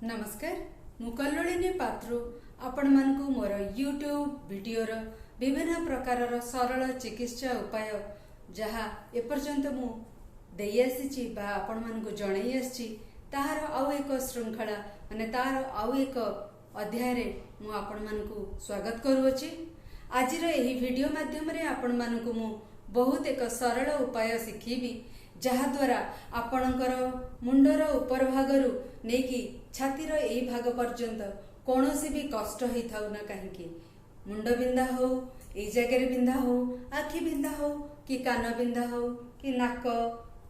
नमस्कार मुकल्लोलिनी पात्रो आपण मानकु मोर यूट्यूब वीडियोर विभिन्न प्रकारर सरल चिकित्सा उपाय जहा एपर्यंत मु देई आसीची बा आपण मानकु जणाई आसी ताहार आउ एक श्रृंखला माने तार आउ एक अध्याय रे मु आपण मानकु स्वागत करूची। आजिर एही वीडियो माध्यम रे आपण मानकु मु बहुत एक सरल उपाय शिखीबी जहा द्वारा आपणकर मुंडर उपर भागरु नेकी छातीर एई भाग पर्यंत कोनोसी भी कष्ट होई थाउ ना काहेकि मुंड बिंधा हो एई जगह बिंधा हो आखि बिंधा हो कि कान बिंधा हो कि नाक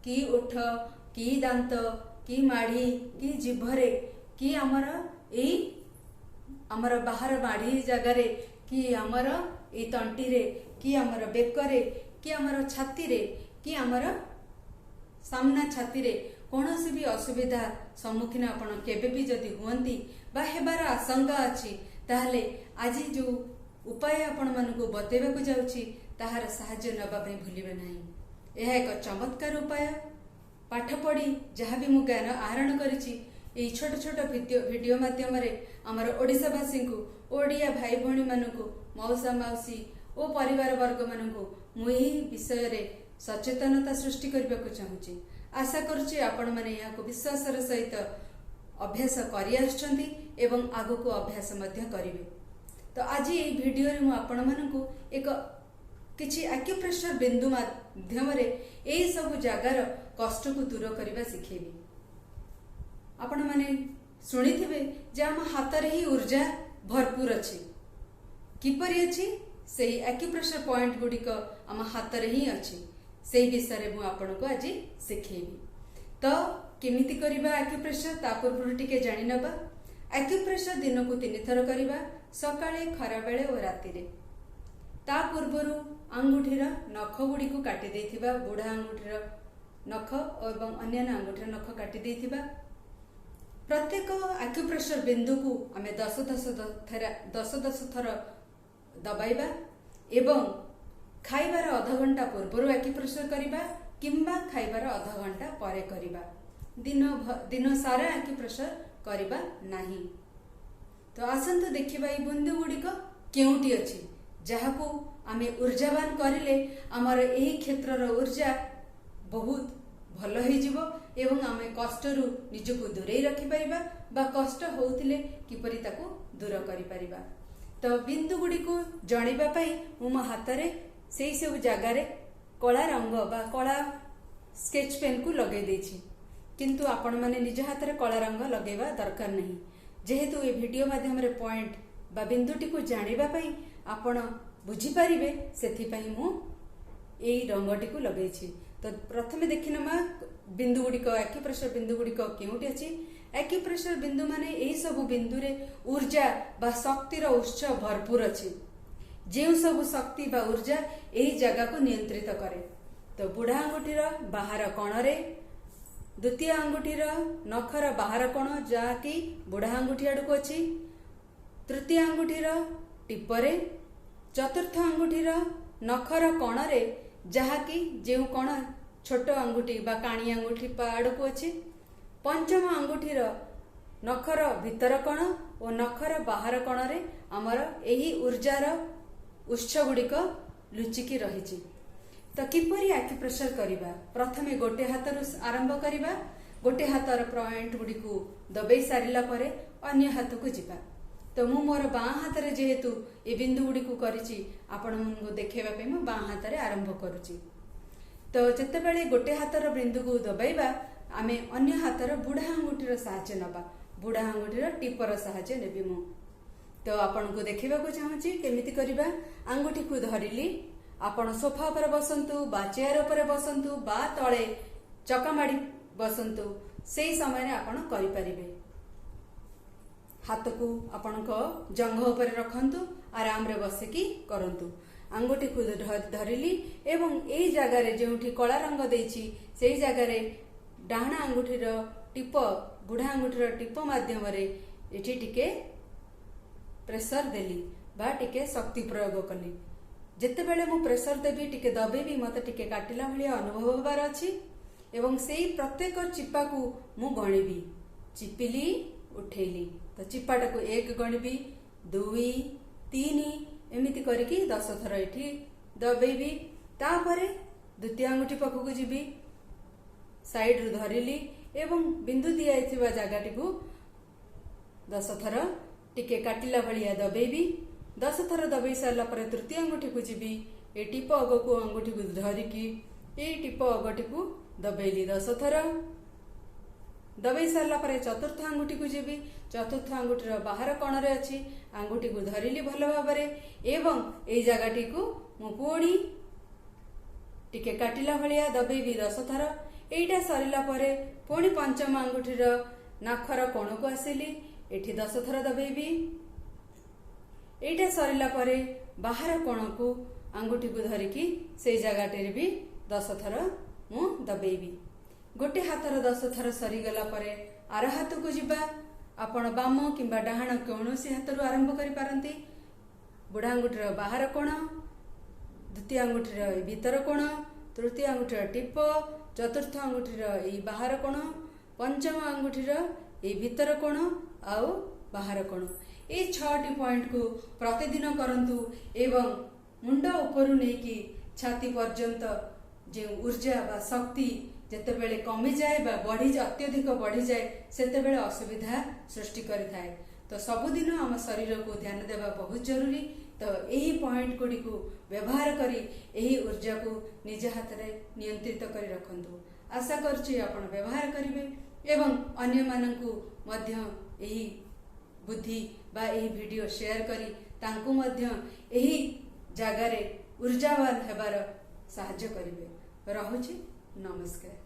कि ओठ कि दांत कि माढ़ी कि जिभरे कि आमर बाहर माढ़ी जगार कि आमर एई तंटी रे कि आमर बेकरे कि आमर छाती रे कि आमर सामना छाती रे कौनसी भी असुविधा सम्मुखीन आपण केबे भी जदि हुअंती बा हेबार आशंका अछि ताहले आज जो उपाय आपण मानकु बतेबाकु जाउछि ताहार सहाय्य नबा पई भूलिबे नाही। यह एक चमत्कार उपाय पाठ पढ़ी जहाँ भी मु ज्ञान आहरण करिछि एई छोट छोट वीडियो माध्यम रे हमर ओडिसावासी को ओडिया भाई भौणी मानकु मौसा मौसी ओ परिवार वर्ग मानकु मु एही विषय रे सचेतनता सृष्टि करने को चाहूँगी। आशा करुच्ची आपण माने यहाँ विश्वास सहित अभ्यास करि आछंती एवं आगु को अभ्यास मध्य करिवे। तो आज ये वीडियो रे मु आपण मानकु एक किछि एक्यूप्रेशर बिंदु माध्यम रे एई सब जगार कष्ट को दूर करबा सिखेबी। आपण माने सुनिथिबे जे हम हाथ रे ही ऊर्जा भरपूर अछि किपरि अछि सेही एक्यूप्रेशर पॉइंट गुडिक हम हाथ रे ही अछि से विषय में आपको आज शिखेबी। तो केमिति करिबा एक्यूप्रेशर ता पूर्व टिके जानि नबा। एक्यूप्रेशर दिन को 3 थर करिबा सकाळे खरा बेले और राति रे। ता पूर्वरु अंगुठीर नख गुडी को काटि देथिबा बुढ़ा अंगुठीर नख एवं अन्य अंगुठीर नख काटि देथिबा प्रत्येक एक्यूप्रेशर बिंदु को आमे 10 थर दबाइबा एवं खाइबार आधा घंटा पूर्व एक्यूप्रेशर करिबा किंबा खाइबार आधा घंटा परे करिबा। दिन सारा एक्यूप्रेशर करिबा नाही। तो आसंतु देखिबा ई बिंदु गुडिक केउटी अछि जहाकू आमे ऊर्जावान करिले हमर एही क्षेत्रर ऊर्जा बहुत भल होई जिवो एवं आमे कष्टरू निजको दूरेई रखि परिबा बा कष्ट होउतिले किपरि ताको दूर करि परिबा। तो बिंदु गुडिको जणिबा पई मो हातरे से सब जगार कला रंग बा कला स्केच पेन को लगे देछि किंतु आपण माने निज हाथ में कला रंग लगेबा दरकार नहीं। जेहेतु ये वीडियो माध्यम रे पॉइंट बा बिंदुटी को जानिबा पई आपण बुझी परिबे सेथि पई मु एई रंगटी को लगेछि। तो प्रथमे देखिनमा बिंदु गुडिक एक्यूप्रेशर बिंदु गुडिक केउटी अछि। एक्यूप्रेशर बिंदु माने एई सब बिंदु रे ऊर्जा बा शक्तिर उत्स भरपूर अछि जो सब शक्ति बा ऊर्जा यही जगह को नियंत्रित करे। तो बुढ़ा अंगुठीर बाहर कणरे द्वितीय अंगुठीर नखर बाहर कण जहाँकि बुढ़ा अंगुठी आड़ को अच्छी तृतीय अंगुठीर टिपरे चतुर्थ अंगुठीर नखर कणरे जहाँकि जो कण छोट अंगुठी बा काणी अंगुठी आड़ को अच्छी पंचम अंगुठीर नखर भितर कण और नखर बाहर कणरे आमर यही ऊर्जार उत्स गुड़िक लुचिकी रही। तो किपरि एक्यूप्रेशर करिबा प्रथमे गोटे हाथ आरंभ करिबा गोटे हाथर पॉइंट गुड़ी को दबाई सारिला परे अन्य हाथ को जिबा। तो मु मोर बाँ हाथ रे जेहेतु ए बिंदु गुड़ी को करिछि आपण मनको देखैबा पे मु बाँ हाथ रे आरंभ करूछि। तो जेतेबेले गोटे हाथर बिंदु को दबाइबा आमे अन्य हाथर बुढ़ा अंगुठीर सहाय्य नबा बुढ़ा अंगुठीर टिपर सहाय्य नेबी मु। तो आपण को देखा चाहूँगी केमिति करिबा। अंगुठी को धरिली आपण सोफा पर बसंतु बा चेयर पर बसंतु बा तले चका माड़ी बसंतु से समय आपण करि परिबे। हाथ को आपण जंघ उपर रखंतु आराम रे बसिकी करंतु। अंगुठी को धरिली एवं एई जगह रे जेउठी कला रंग देछि सेई जगह रे डाहना अंगुठीर टिप बुढ़ा अंगुठीर टिप माध्यम रे एठी टिके प्रेशर देली बा टिके शक्ति प्रयोग कली। जेतेबेले मु प्रेशर देवी टिके दबेबी मते टिके काटिला भलिया अनुभव होबार अछि एवं सेई प्रत्येक चिपा को मु गणिबी चिपिली उठेली तो चिपाटा को 1 गणिबी 2 3 एमिति करके 10 थर एठी दबेबी तापरे द्वितीय अंगुठी पाखक जीवी साइड रु धरिली एवं बिंदु दिया जगह को 10 थर टिके काटिला भलिया दबेबी 10 थर दबई सारा पर तृतीय अंगुठी को जीवी ए टिप अग को अंगुठी को धरिकी ए टिप अगटी को दबेली 10 थर दबई सारा पर चतुर्थ अंगुठी को जीवी चतुर्थ अंगुठीर बाहर कणरे अच्छी अंगुठी को धरिली भल भाव एवं ए जगह को मु पुणी टिके काटिला भलिया दबेबी 10 थर एटा सरिला परे पुणी पंचम अंगुठीर नाखर कोण को आसिली एठी 10 थर दबेबी एटा सरिला परे बाहर कोण को अंगुठी को धरिकी से जगह भी 10 थर मु दबेबी गोटे हाथर 10 थर सरीगला परे आर हाथ को जीवा आपण बाम किंबा डाहाण कौनसी हाथ आरंभ करि पारंती बुढ़ा अंगुठीर बाहर कोण द्वितीय अंगुठीर भीतर कोण तृतीय अंगुठीर टिप चतुर्थ अंगुठीर बाहर कोण पंचम अंगुठीर भीतर कोण आउ बाहर कोण ए 6टी पॉइंट को प्रतिदिन करंतु एवं मुंड उपरु नेकी छाती पर्यंत जे ऊर्जा बा शक्ति जेतेबेले कमी जाए बा बढ़ी अत्यधिक बढ़ी जाए सेतेबेले असुविधा सृष्टि करि थाए तो सबुदिन आम शरीर को ध्यान देवा बहुत जरूरी तो यही पॉइंट गुड़ी को व्यवहार करी यही ऊर्जा को निज हाथ में नियंत्रित करी रखंतु आशा करछि आपण व्यवहार करिवे एवं अन्य माननकु मध्य यही बुद्धि बा यही वीडियो शेयर करी तांकु मध्य यही जगार ऊर्जावान हेबार साहाय्य करिवे रहुछि नमस्कार।